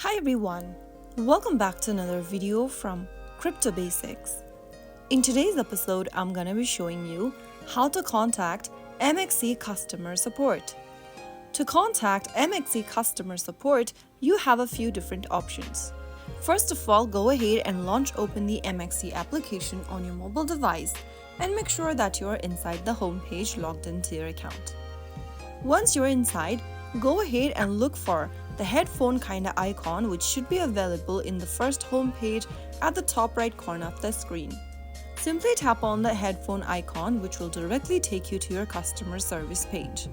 Hi everyone, welcome back to another video from Crypto Basics. In today's episode, I'm gonna be showing you how to contact MEXC customer support. To contact MEXC customer support, you have a few different options. First of all, go ahead and open the MEXC application on your mobile device and make sure that you're inside the home page logged into your account. Once you're inside, go ahead and look for the headphone kinda icon, which should be available in the first home page at the top right corner of the screen. Simply tap on the headphone icon, which will directly take you to your customer service page.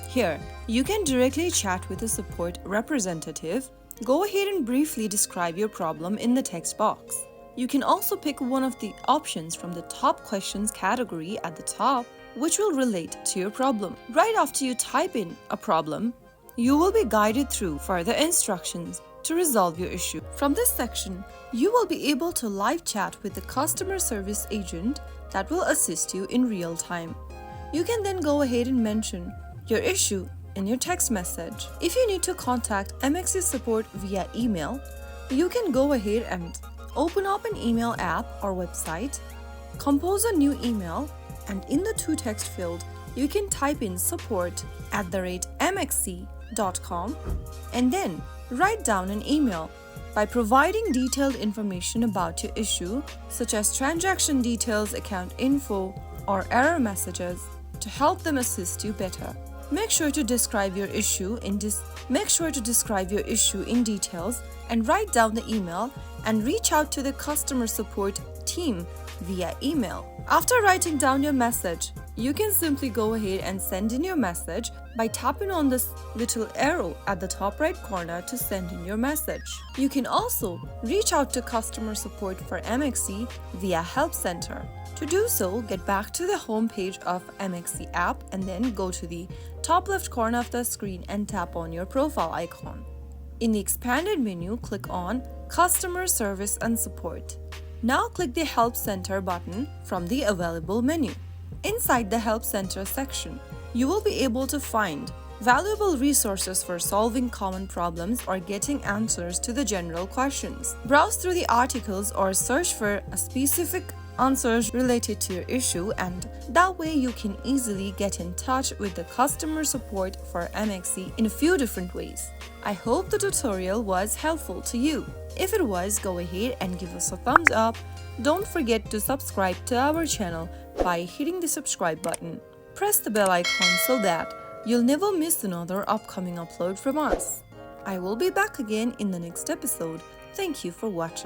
Here, you can directly chat with a support representative. Go ahead and briefly describe your problem in the text box. You can also pick one of the options from the top questions category at the top, which will relate to your problem. Right after you type in a problem, you will be guided through further instructions to resolve your issue. From this section, you will be able to live chat with the customer service agent that will assist you in real time. You can then go ahead and mention your issue in your text message. If you need to contact MEXC support via email, you can go ahead and open up an email app or website, compose a new email, and in the to text field, you can type in support@mexc.com and then write down an email by providing detailed information about your issue, such as transaction details, account info, or error messages to help them assist you better. Make sure to describe your issue in details and write down the email and reach out to the customer support team via email. After writing down your message, you can simply go ahead and send in your message by tapping on this little arrow at the top right corner to send in your message. You can also reach out to customer support for MEXC via Help Center. To do so, get back to the home page of MEXC app and then go to the top left corner of the screen and tap on your profile icon. In the expanded menu, click on Customer Service and Support. Now click the Help Center button from the available menu. Inside the Help Center section, you will be able to find valuable resources for solving common problems or getting answers to the general questions. Browse through the articles or search for a specific answers related to your issue, and that way you can easily get in touch with the customer support for MEXC in a few different ways. I hope the tutorial was helpful to you. If it was, go ahead and give us a thumbs up. Don't forget to subscribe to our channel by hitting the subscribe button. Press the bell icon so that you'll never miss another upcoming upload from us. I will be back again in the next episode. Thank you for watching.